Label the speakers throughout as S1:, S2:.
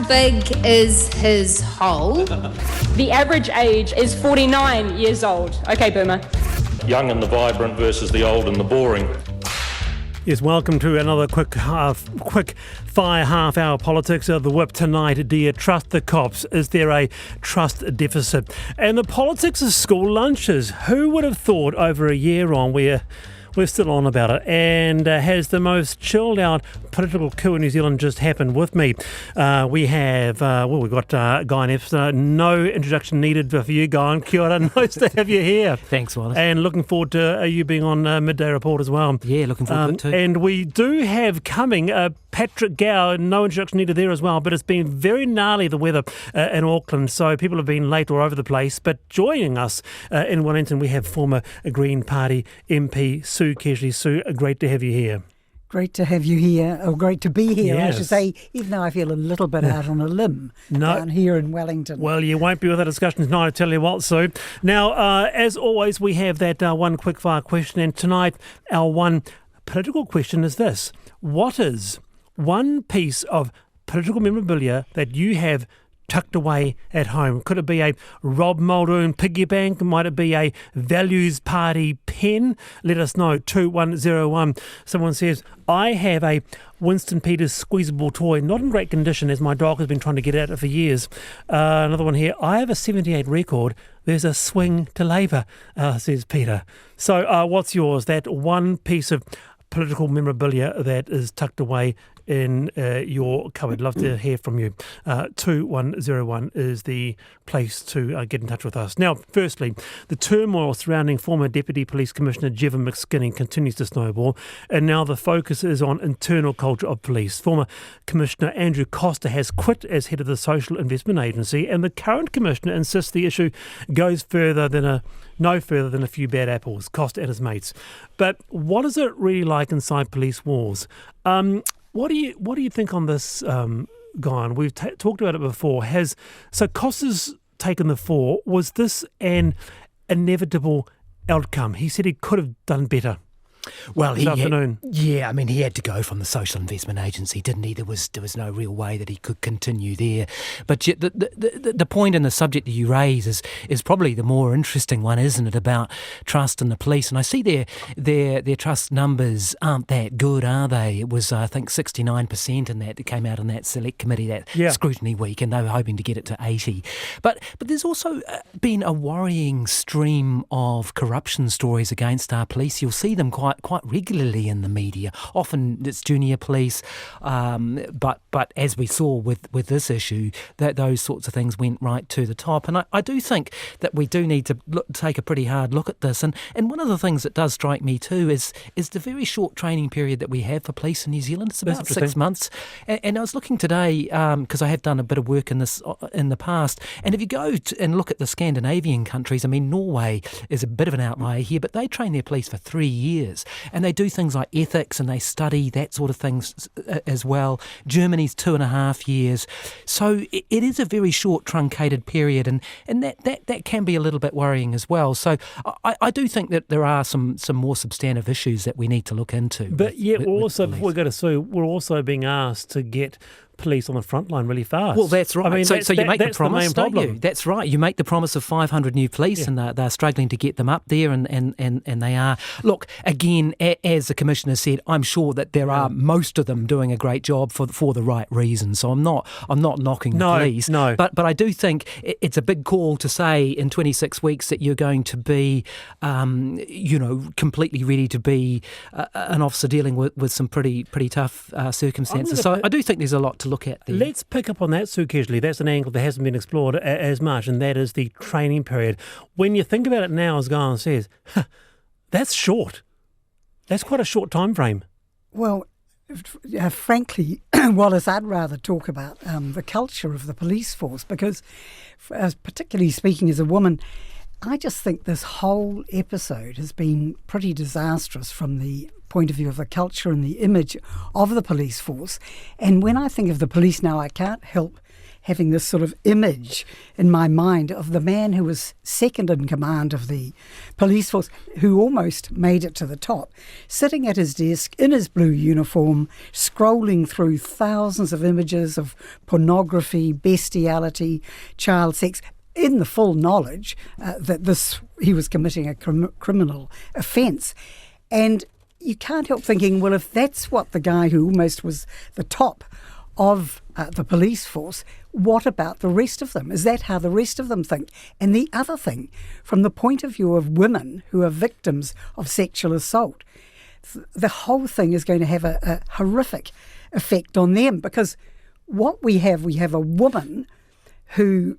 S1: big is his hole?
S2: The average age is 49 years old. Okay, Boomer.
S3: Young and the vibrant versus the old and the boring.
S4: Yes, welcome to another quick fire half-hour politics of the whip tonight. Do you trust the cops? Is there a trust deficit? And the politics of school lunches. Who would have thought over a year on we're still on about it, and has the most chilled out political coup in New Zealand just happened with me? We've got Guyon Espinor. No introduction needed for you, Guyon. Kia ora, nice to have you here.
S5: Thanks, Wallace.
S4: And looking forward to you being on Midday Report as well.
S5: Yeah, looking forward to it too.
S4: And we do have coming Patrick Gow. No introduction needed there as well, but it's been very gnarly, the weather in Auckland, so people have been late all over the place. But joining us in Wellington, we have former Green Party MP Sue Kedgely. Sue, great to have you here.
S6: Great to have you here, or great to be here,
S4: Yes.
S6: I should say, even though I feel a little bit out on a limb down here in Wellington.
S4: Well, you won't be with our discussion tonight, I tell you what, Sue. Now, as always, we have that one quick-fire question, and tonight our one political question is this. What is one piece of political memorabilia that you have tucked away at home? Could it be a Rob Muldoon piggy bank? Might it be a Values Party pen? Let us know, 2101. Someone says, I have a Winston Peters squeezable toy, not in great condition as my dog has been trying to get at it for years. Another one here, I have a 78 record. There's a swing to Labour, says Peter. So what's yours? That one piece of political memorabilia that is tucked away in your cupboard. Love to hear from you. 2101 is the place to get in touch with us. Now, firstly, the turmoil surrounding former Deputy Police Commissioner Jevon McSkimming continues to snowball, and now the focus is on internal culture of police. Former Commissioner Andrew Coster has quit as head of the Social Investment Agency, and the current Commissioner insists the issue goes no further than a few bad apples, Coster and his mates. But what is it really like inside police walls? What do you think on this, Guyon? We've talked about it before. So Costa's taken the fall. Was this an inevitable outcome? He said he could have done better.
S5: Well,
S4: he had
S5: to go from the Social Investment Agency, didn't he? There was no real way that he could continue there. But yet the point and the subject that you raise is probably the more interesting one, isn't it? About trust in the police. And I see their trust numbers aren't that good, are they? It was I think 69%, and that came out in that select committee scrutiny week, and they were hoping to get it to 80. But there's also been a worrying stream of corruption stories against our police. You'll see them quite regularly in the media. Often it's junior police, but as we saw with this issue, that those sorts of things went right to the top. And I do think that we do need to take a pretty hard look at this. And one of the things that does strike me too is the very short training period that we have for police in New Zealand. It's about 6 months. And I was looking today, because I have done a bit of work in this in the past, and if you go and look at the Scandinavian countries, I mean, Norway is a bit of an outlier here, but they train their police for 3 years. And they do things like ethics, and they study that sort of things as well. Germany's 2.5 years. So it is a very short, truncated period, and that can be a little bit worrying as well. So I do think that there are some more substantive issues that we need to look into.
S4: But before we go to Sue, we're also being asked to get police on the front line really fast.
S5: Well, that's right.
S4: I mean,
S5: so you make the promise, don't
S4: problem.
S5: you? That's right. You make the promise of 500 new police, and they're struggling to get them up there, and they are. Look, again, as the Commissioner said, I'm sure that there are most of them doing a great job for the right reasons. So I'm not knocking the police. No. But I do think it's a big call to say in 26 weeks that you're going to be, completely ready to be an officer dealing with some pretty tough circumstances. So I do think there's a lot to look at there.
S4: Let's pick up on that, Sue Kedgely. That's an angle that hasn't been explored as much, and that is the training period. When you think about it now, as Guyon says, that's short. That's quite a short time frame.
S6: Well, frankly, Wallace, I'd rather talk about the culture of the police force, because, particularly speaking as a woman, I just think this whole episode has been pretty disastrous from the point of view of the culture and the image of the police force. And when I think of the police now, I can't help having this sort of image in my mind of the man who was second in command of the police force, who almost made it to the top, sitting at his desk in his blue uniform, scrolling through thousands of images of pornography, bestiality, child sex, in the full knowledge that he was committing a criminal offence. And you can't help thinking, well, if that's what the guy who almost was the top of the police force, what about the rest of them? Is that how the rest of them think? And the other thing, from the point of view of women who are victims of sexual assault, the whole thing is going to have a horrific effect on them, because what we have a woman who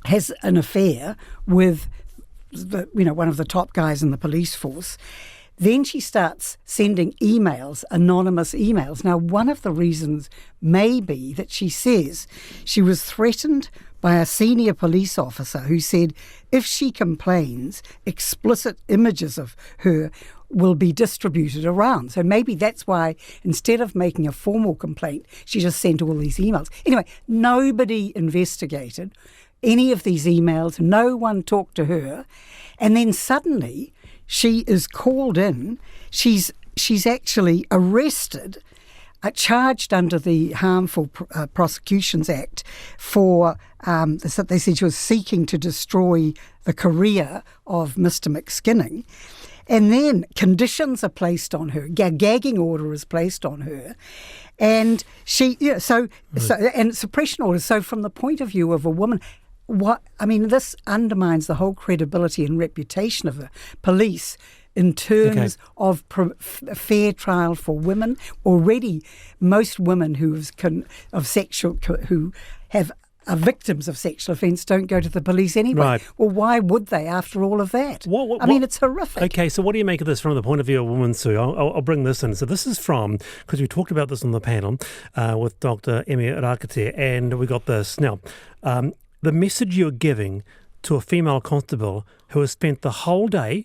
S6: has an affair with one of the top guys in the police force. Then she starts sending emails, anonymous emails. Now, one of the reasons may be that she says she was threatened by a senior police officer who said if she complains, explicit images of her will be distributed around. So maybe that's why, instead of making a formal complaint, she just sent all these emails. Anyway, nobody investigated any of these emails. No one talked to her. And then suddenly she is called in. She's actually arrested, charged under the Harmful Prosecutions Act for, they said she was seeking to destroy the career of Mr. McSkimming. And then conditions are placed on her, gagging order is placed on her, and and suppression orders. So from the point of view of a woman, this undermines the whole credibility and reputation of the police in terms of fair trial for women. Already, most women who are victims of sexual offence don't go to the police anyway.
S4: Right.
S6: Well, why would they after all of that? It's horrific.
S4: Okay, so what do you make of this from the point of view of a woman, Sue? I'll bring this in. So this is from, because we talked about this on the panel with Dr. Emi Rakate, and we got this. Now, the message you're giving to a female constable who has spent the whole day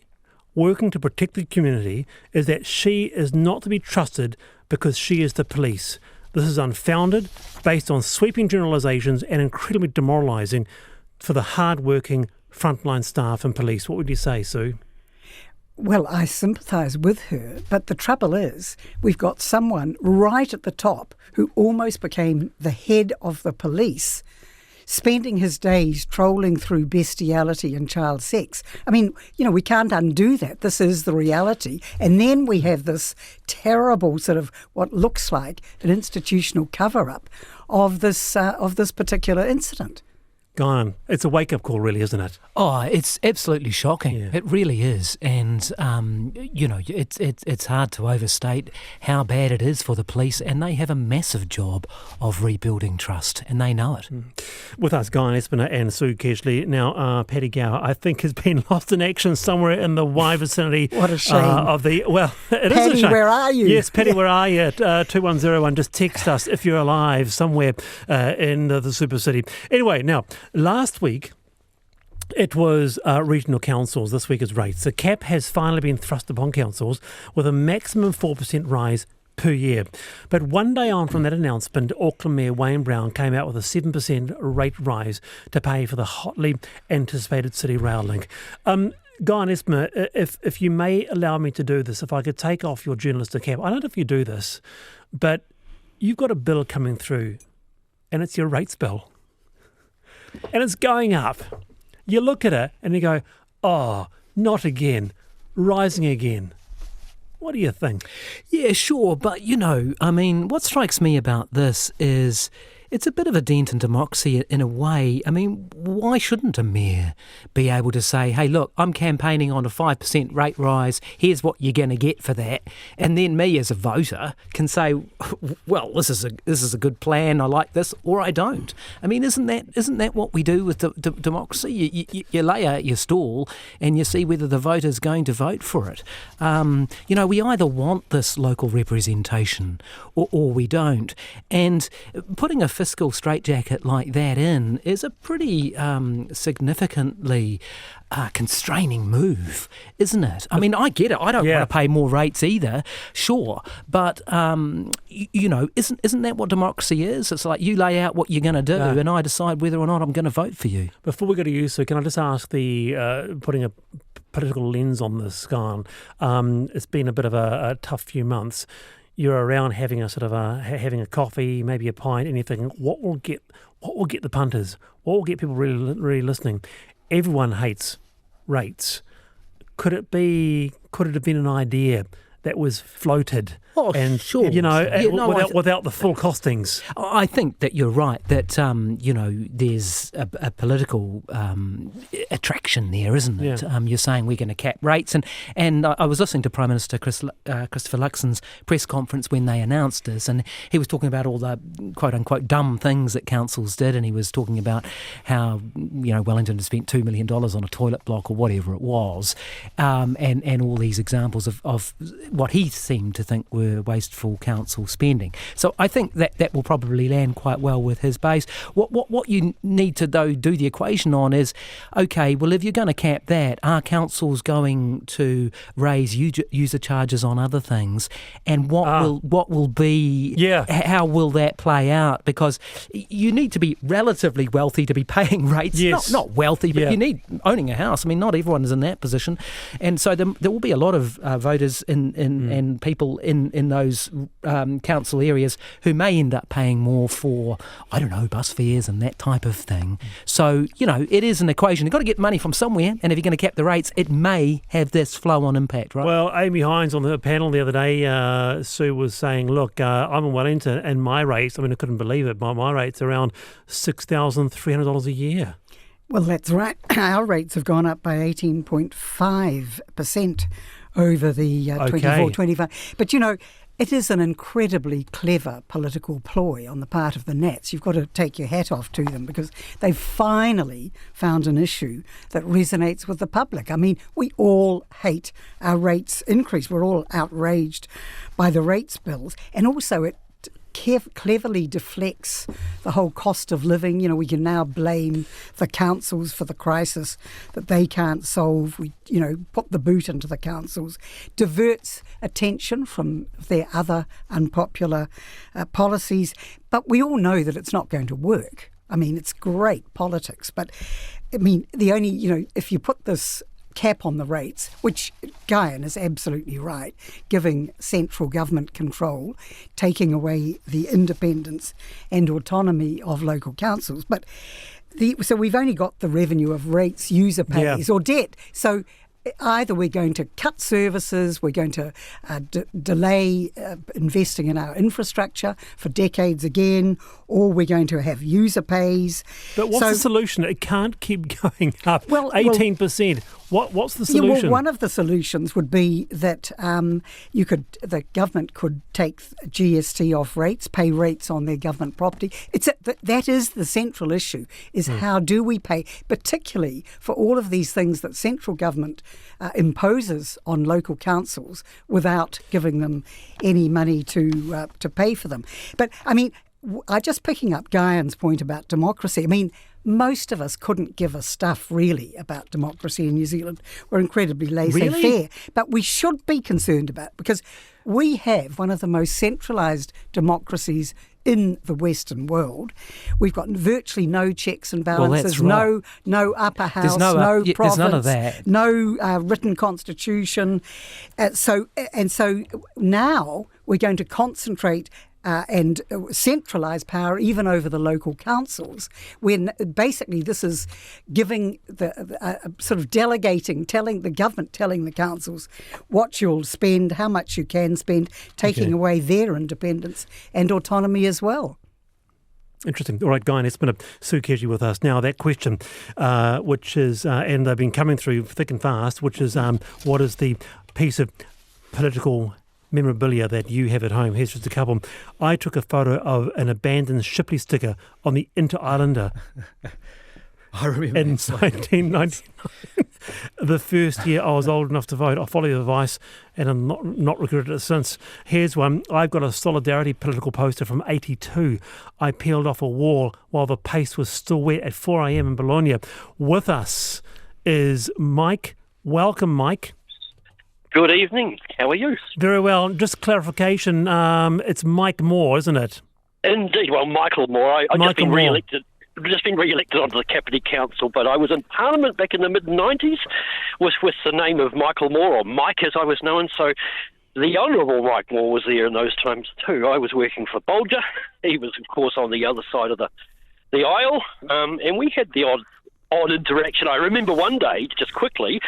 S4: working to protect the community is that she is not to be trusted because she is the police. This is unfounded, based on sweeping generalisations, and incredibly demoralising for the hard-working frontline staff and police. What would you say, Sue?
S6: Well, I sympathise with her, but the trouble is we've got someone right at the top who almost became the head of the police, spending his days trolling through bestiality and child sex. We can't undo that. This is the reality. And then we have this terrible sort of what looks like an institutional cover-up of this particular incident.
S4: Guyon, it's a wake-up call, really, isn't it?
S5: Oh, it's absolutely shocking. Yeah. It really is. And, it's hard to overstate how bad it is for the police, and they have a massive job of rebuilding trust, and they know it.
S4: With us, Guyon Espinor and Sue Kedgely. Now, Paddy Gower, I think, has been lost in action somewhere in the Wye vicinity.
S6: What a shame.
S4: It
S6: Paddy,
S4: is a shame.
S6: Where are you?
S4: Yes, Paddy, where are you? 2101, just text us if you're alive somewhere in the super city. Anyway, now, last week, it was regional councils. This week is rates. The cap has finally been thrust upon councils with a maximum 4% rise per year. But one day on from that announcement, Auckland Mayor Wayne Brown came out with a 7% rate rise to pay for the hotly anticipated City Rail link. Guyon Espinor, if you may allow me to do this, if I could take off your journalistic cap. I don't know if you do this, but you've got a bill coming through and it's your rates bill. And it's going up. You look at it and you go, oh, not again, rising again. What do you think?
S5: Yeah, sure. But, what strikes me about this is it's a bit of a dent in democracy in a way. Why shouldn't a mayor be able to say, hey, look, I'm campaigning on a 5% rate rise. Here's what you're going to get for that. And then me as a voter can say, well, this is a good plan. I like this, or I don't. Isn't that what we do with democracy? You lay out your stall and you see whether the voter's going to vote for it. We either want this local representation or we don't. And putting a fiscal straitjacket like that in is a pretty significantly constraining move, isn't it? I mean, I get it. I don't want to pay more rates either, sure. But, isn't that what democracy is? It's like you lay out what you're going to do and I decide whether or not I'm going to vote for you.
S4: Before we go to you, Sue, can I just ask putting a political lens on this, Guyon, it's been a bit of a tough few months. You're around having having a coffee, maybe a pint, anything. What will get the punters? What will get people really listening? Everyone hates rates. Could it have been an idea that was floated?
S5: Oh,
S4: and,
S5: sure.
S4: Without the full costings.
S5: I think that you're right, that, there's a political attraction there, isn't it?
S4: Yeah.
S5: You're saying we're going to cap rates. And I was listening to Prime Minister Christopher Luxon's press conference when they announced this, and he was talking about all the quote-unquote dumb things that councils did, and he was talking about how, Wellington had spent $2 million on a toilet block or whatever it was, and all these examples of what he seemed to think were wasteful council spending. So I think that will probably land quite well with his base. What you need to, though, do the equation on is, okay, well, if you're going to cap that, are councils going to raise user charges on other things? And what will be, how will that play out? Because you need to be relatively wealthy to be paying rates.
S4: Yes.
S5: Not wealthy, but you need owning a house. I mean, not everyone is in that position. And so there will be a lot of voters and people in those council areas who may end up paying more for, I don't know, bus fares and that type of thing. So, it is an equation. You've got to get money from somewhere, and if you're going to cap the rates, it may have this flow-on impact, right?
S4: Well, Amy Hines on the panel the other day, Sue was saying, look, I'm in Wellington, and my rates, I couldn't believe it, my rate's around $6,300 a year.
S6: Well, that's right. Our rates have gone up by 18.5% over the 24-25. But, it is an incredibly clever political ploy on the part of the Nats. You've got to take your hat off to them because they've finally found an issue that resonates with the public. I mean, we all hate our rates increase. We're all outraged by the rates bills. And also it cleverly deflects the whole cost of living. We can now blame the councils for the crisis that they can't solve. We, put the boot into the councils, diverts attention from their other unpopular policies. But we all know that it's not going to work. I mean, it's great politics, but the only, if you put this cap on the rates, which Guyon is absolutely right, giving central government control, taking away the independence and autonomy of local councils. But so we've only got the revenue of rates, user pays or debt. So either we're going to cut services, we're going to delay investing in our infrastructure for decades again, or we're going to have user pays.
S4: But what's the solution? It can't keep going up 18%. What's the solution?
S6: Well, one of the solutions would be that the government could take GST off rates, pay rates on their government property. That is the central issue, is how do we pay, particularly for all of these things that central government imposes on local councils without giving them any money to pay for them. But, just picking up Guyon's point about democracy, most of us couldn't give a stuff really about democracy in New Zealand. We're incredibly laissez-faire. But we should be concerned about it because we have one of the most centralised democracies in the Western world. We've got virtually no checks and balances, no upper house, no province,
S5: there's none of that.
S6: No written constitution. So now we're going to concentrate and centralise power even over the local councils, when basically this is giving sort of delegating, telling the councils what you'll spend, how much you can spend, taking away their independence and autonomy as well.
S4: Interesting. All right, Guyon Espinor, Sue Kedgely with us. Now, that question, which is, and they've been coming through thick and fast, which is what is the piece of political memorabilia that you have at home? Here's just a couple. I took a photo of an abandoned Shipley sticker on the Inter-Islander.
S5: I remember
S4: in
S5: that slogan.
S4: 1999. The first year I was old enough to vote. I followed the advice and I'm not regretted it since. Here's one. I've got a Solidarity political poster from 82. I peeled off a wall while the paste was still wet at 4 a.m. in Bologna. With us is Mike. Welcome, Mike.
S7: Good evening. How are you?
S4: Very well. Just clarification, it's Mike Moore, isn't it?
S7: Indeed. Well, Michael Moore. I've just
S4: Michael
S7: been
S4: Moore.
S7: re-elected. Just been re-elected onto the Capity Council, but I was in Parliament back in the mid-90s with the name of Michael Moore, or Mike as I was known. So the Honourable Mike Moore was there in those times too. I was working for Bolger. He was, of course, on the other side of the aisle, and we had the odd interaction. I remember one day, just quickly,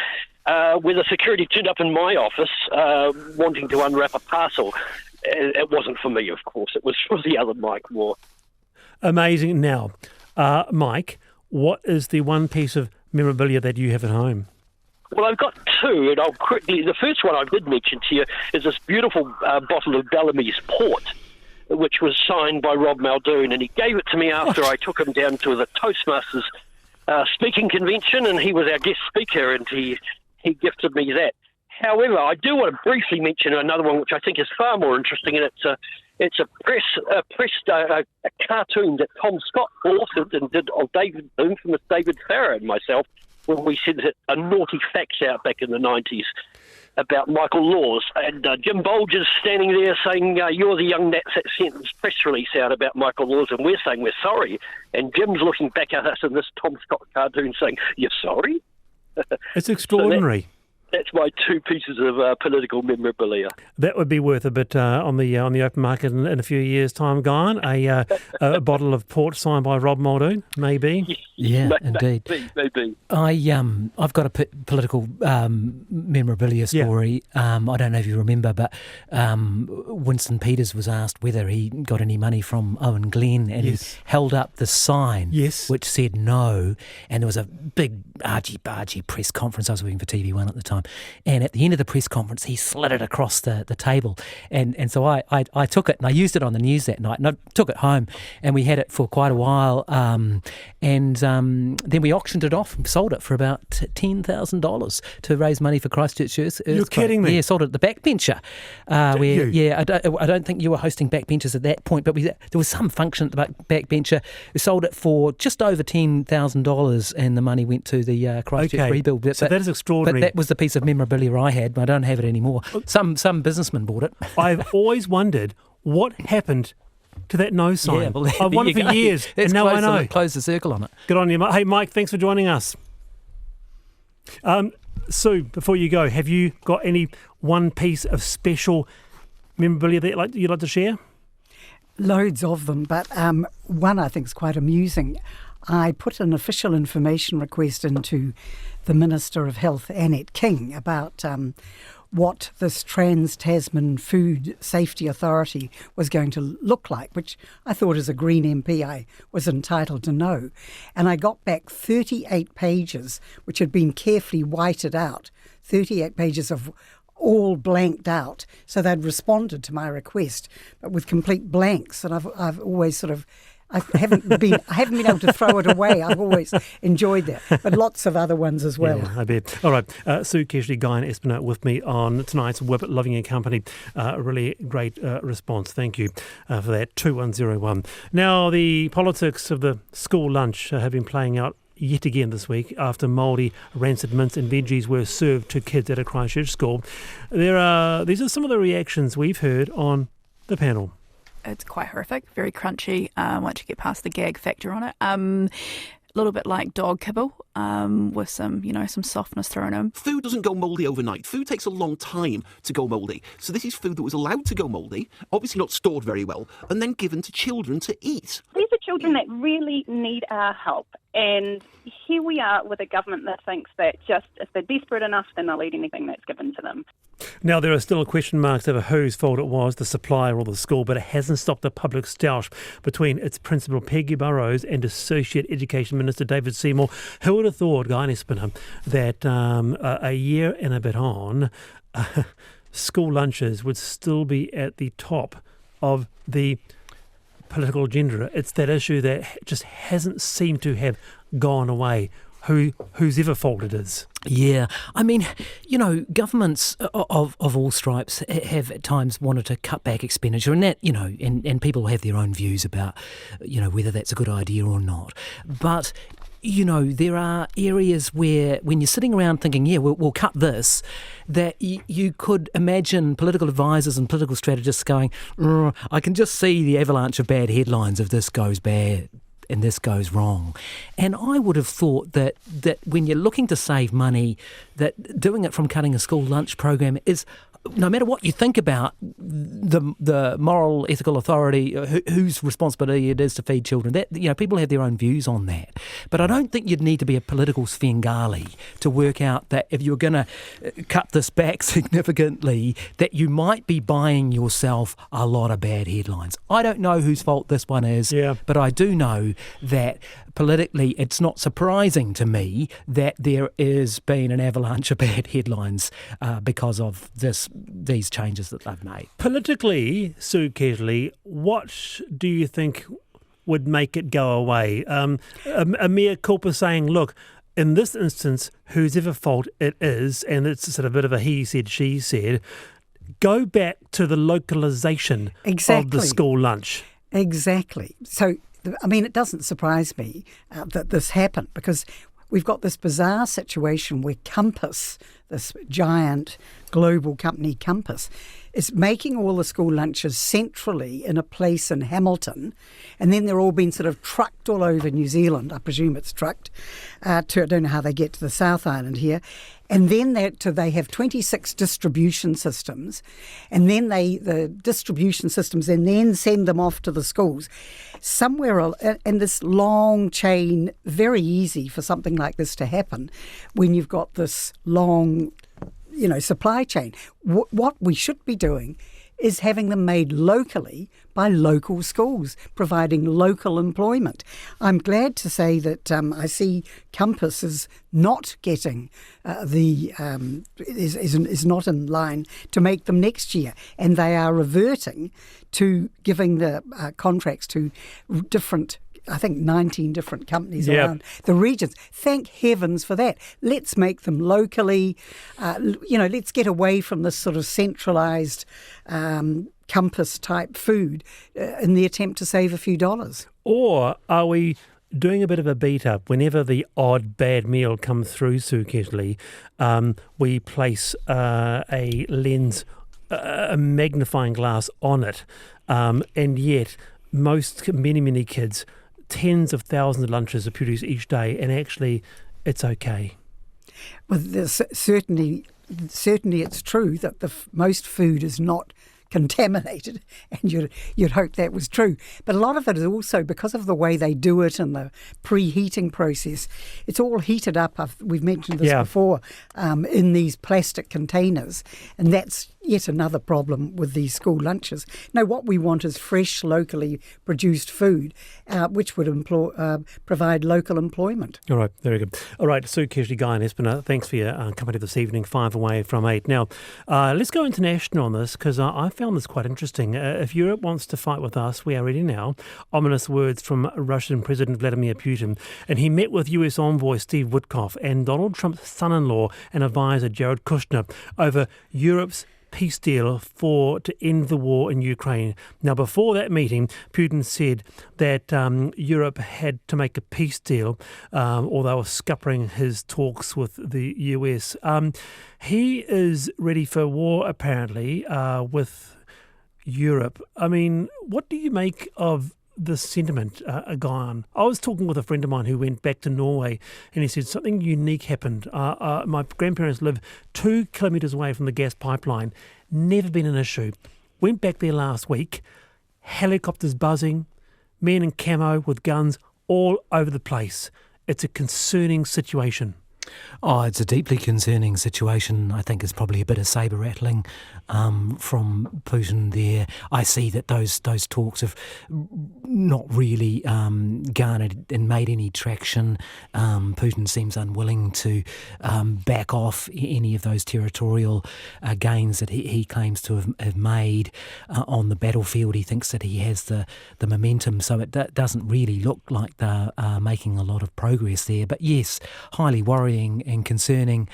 S7: where the security turned up in my office wanting to unwrap a parcel. It wasn't for me, of course. It was for the other Mike Moore.
S4: Amazing. Now, Mike, what is the one piece of memorabilia that you have at home?
S7: Well, I've got two, and I'll quickly... The first one I did mention to you is this beautiful bottle of Bellamy's Port, which was signed by Rob Muldoon, and he gave it to me after I took him down to the Toastmasters speaking convention, and he was our guest speaker, and he gifted me that. However, I do want to briefly mention another one, which I think is far more interesting, and it's a cartoon that Tom Scott authored and did of infamous David Farrar and myself when we sent a naughty fax out back in the 90s about Michael Laws. And Jim Bolger's standing there saying, you're the young nats that sent this press release out about Michael Laws, and we're saying we're sorry. And Jim's looking back at us in this Tom Scott cartoon saying, you're sorry?
S4: It's extraordinary.
S7: That's my two pieces of political memorabilia.
S4: That would be worth a bit on the open market in a few years' time, Guyon. A bottle of port signed by Rob Muldoon, maybe.
S5: Yeah, indeed.
S7: Maybe.
S5: I've got a political memorabilia story. I don't know if you remember, but Winston Peters was asked whether he got any money from Owen Glenn, and he held up the sign which said no. And there was a big argy-bargy press conference. I was working for TV1 at the time. And at the end of the press conference, he slid it across the table. And so I took it and I used it on the news that night. And I took it home and we had it for quite a while. And then we auctioned it off and sold it for about $10,000 to raise money for Christchurch earthquake.
S4: You're kidding me?
S5: Yeah, sold it at the Backbencher. I don't think you were hosting Backbenchers at that point, but there was some function at the Backbencher. We sold it for just over $10,000 and the money went to the Christchurch rebuild.
S4: So that is extraordinary.
S5: But that was the piece of memorabilia I had, but I don't have it anymore. Some businessman bought it.
S4: I've always wondered what happened to that no sign.
S5: Yeah, well,
S4: I've wondered for years, and now I know.
S5: Close the circle on it.
S4: Good on you, Mike. Hey, Mike, thanks for joining us. Sue, before you go, have you got any one piece of special memorabilia that you'd like to share?
S6: Loads of them, but one I think is quite amusing. I put an official information request into the Minister of Health, Annette King, about what this Trans-Tasman Food Safety Authority was going to look like, which I thought as a Green MP I was entitled to know. And I got back 38 pages, which had been carefully whited out, 38 pages of all blanked out. So they'd responded to my request, but with complete blanks. And I've always sort of... I haven't been able to throw it away. I've always enjoyed that, but lots of other ones as well.
S4: Yeah, I bet. All right, Sue, Kedgely, Guyon Espinor with me on tonight's Whip, Loving Your Company. A really great response. Thank you for that. 2101. Now, the politics of the school lunch have been playing out yet again this week after mouldy rancid mince and veggies were served to kids at a Christchurch school. These are some of the reactions we've heard on the panel.
S8: It's quite horrific, very crunchy once you get past the gag factor on it. A little bit like dog kibble with some softness thrown in.
S9: Food doesn't go mouldy overnight. Food takes a long time to go mouldy. So this is food that was allowed to go mouldy, obviously not stored very well, and then given to children to eat.
S10: These are children that really need our help. And here we are with a government that thinks that just if they're desperate enough, then they'll eat anything that's given to them.
S4: Now, there are still question marks over whose fault it was, the supplier or the school, but it hasn't stopped the public stoush between its principal, Peggy Burrows, and Associate Education Minister David Seymour. Who would have thought, Guyon Espinor, that a year and a bit on, school lunches would still be at the top of the political agenda? It's that issue that just hasn't seemed to have gone away, whose ever fault it is.
S5: Yeah, I mean, governments of all stripes have at times wanted to cut back expenditure, and that, and people have their own views about, whether that's a good idea or not. But there are areas where when you're sitting around thinking, we'll cut this, that you could imagine political advisors and political strategists going, I can just see the avalanche of bad headlines if this goes bad and this goes wrong. And I would have thought that when you're looking to save money, that doing it from cutting a school lunch program is, no matter what you think about the moral, ethical authority, whose responsibility it is to feed children, that people have their own views on that. But I don't think you'd need to be a political Svengali to work out that if you're going to cut this back significantly, that you might be buying yourself a lot of bad headlines. I don't know whose fault this one is, but I do know that politically it's not surprising to me that there has been an avalanche of bad headlines because of these changes that they've made.
S4: Politically, Sue Kedgely, what do you think would make it go away? A mea culpa saying, look, in this instance, whose ever fault it is, and it's sort of a bit of a he said, she said, go back to the localisation of the school lunch.
S6: Exactly. So, I mean, it doesn't surprise me that this happened, because we've got this bizarre situation where Compass, this giant global company Compass, is making all the school lunches centrally in a place in Hamilton, and then they're all being sort of trucked all over New Zealand. I presume it's trucked I don't know how they get to the South Island here. And then they have 26 distribution systems, and then the distribution systems and then send them off to the schools. Somewhere in this long chain, very easy for something like this to happen when you've got this long supply chain. What we should be doing is having them made locally by local schools, providing local employment. I'm glad to say that I see Compass is not getting is not in line to make them next year, and they are reverting to giving the contracts to different, I think 19 different companies around the regions. Thank heavens for that. Let's make them locally, let's get away from this sort of centralised Compass type food in the attempt to save a few dollars.
S4: Or are we doing a bit of a beat up whenever the odd bad meal comes through, Sue Kedgely? We place a lens, a magnifying glass on it, and yet many kids, tens of thousands of lunches are produced each day, and actually it's okay.
S6: Well, certainly it's true that most food is not contaminated, and you'd hope that was true. But a lot of it is also because of the way they do it and the preheating process. It's all heated up, we've mentioned this before, in these plastic containers, and that's yet another problem with these school lunches. No, what we want is fresh, locally produced food, which would provide local employment.
S4: All right, very good. All right, Sue Kedgely, Guyon Espinor, thanks for your company this evening, 5 away from 8. Now, let's go international on this, because I found this quite interesting. If Europe wants to fight with us, we are ready now. Ominous words from Russian President Vladimir Putin. And he met with US envoy Steve Witkoff and Donald Trump's son-in-law and advisor Jared Kushner over Europe's peace deal to end the war in Ukraine. Now, before that meeting, Putin said that Europe had to make a peace deal, or they were scuppering his talks with the US. He is ready for war, apparently, with Europe. I mean, what do you make of the sentiment, Guyon? I was talking with a friend of mine who went back to Norway, and he said something unique happened. My grandparents live 2 kilometres away from the gas pipeline. Never been an issue. Went back there last week. Helicopters buzzing, men in camo with guns all over the place. It's a concerning situation.
S5: Oh, it's a deeply concerning situation. I think it's probably a bit of sabre rattling from Putin there. I see that those talks have not really garnered and made any traction. Putin seems unwilling to back off any of those territorial gains that he claims to have made on the battlefield. He thinks that he has the momentum, so it doesn't really look like they're making a lot of progress there. But yes, highly worrying and concerning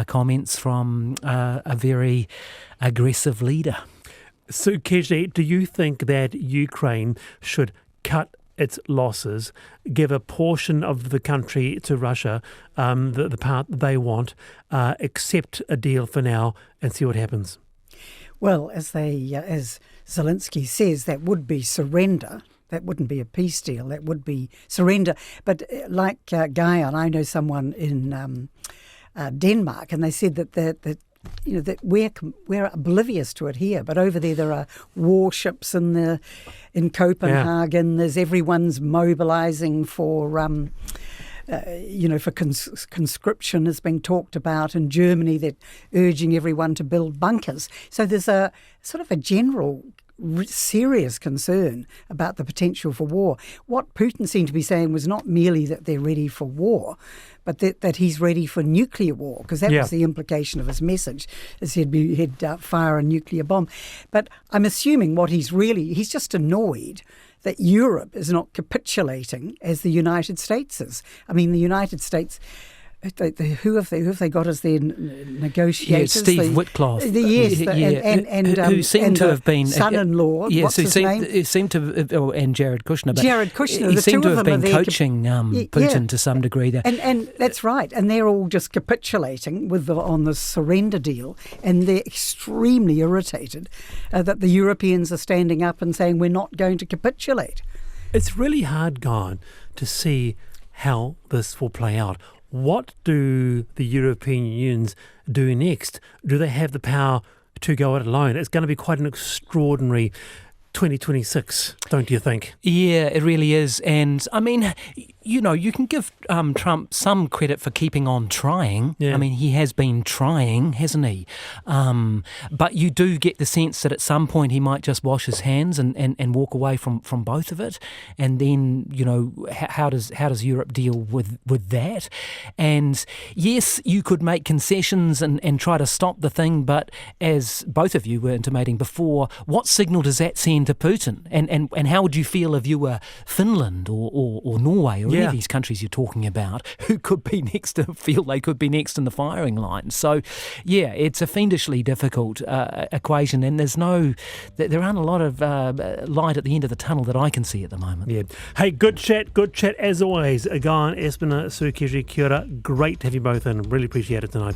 S5: comments from a very aggressive leader.
S4: So, Kedgely, do you think that Ukraine should cut its losses, give a portion of the country to Russia, the part they want, accept a deal for now and see what happens?
S6: Well, as Zelensky says, that would be surrender. That wouldn't be a peace deal. That would be surrender. But like Guyon, I know someone in Denmark, and they said that we're oblivious to it here, but over there are warships in Copenhagen. Yeah. There's everyone's mobilising for conscription has been talked about. In Germany, they're urging everyone to build bunkers. So there's a sort of a general serious concern about the potential for war. What Putin seemed to be saying was not merely that they're ready for war, but that he's ready for nuclear war, because that was the implication of his message, as he'd fire a nuclear bomb. But I'm assuming he's just annoyed that Europe is not capitulating as the United States is. I mean, the United States... Who have they got as their negotiators?
S5: Yeah, Steve Witkoff.
S6: Who
S5: seem to have been
S6: son-in-law.
S5: Yes,
S6: what's his name?
S5: Seem to, and Jared Kushner.
S6: Jared Kushner.
S5: He seemed to have been coaching Putin to some degree there.
S6: And that's right. And they're all just capitulating on the surrender deal, and they're extremely irritated that the Europeans are standing up and saying we're not going to capitulate.
S4: It's really hard, Guyon, to see how this will play out. What do the European unions do next? Do they have the power to go it alone? It's going to be quite an extraordinary 2026, don't you think?
S5: Yeah, it really is. And I mean, you can give Trump some credit for keeping on trying. Yeah. I mean, he has been trying, hasn't he? But you do get the sense that at some point he might just wash his hands and walk away from both of it. And then, how does Europe deal with that? And yes, you could make concessions and try to stop the thing, but as both of you were intimating before, what signal does that send to Putin? And how would you feel if you were Finland or Norway or any of these countries you're talking about, who could be next to feel they could be next in the firing line? So, yeah, it's a fiendishly difficult equation, and there aren't a lot of light at the end of the tunnel that I can see at the moment.
S4: Yeah. Hey, good chat as always. Guyon Espinor, Sue Kedgely, kia ora. Great to have you both in. Really appreciate it tonight.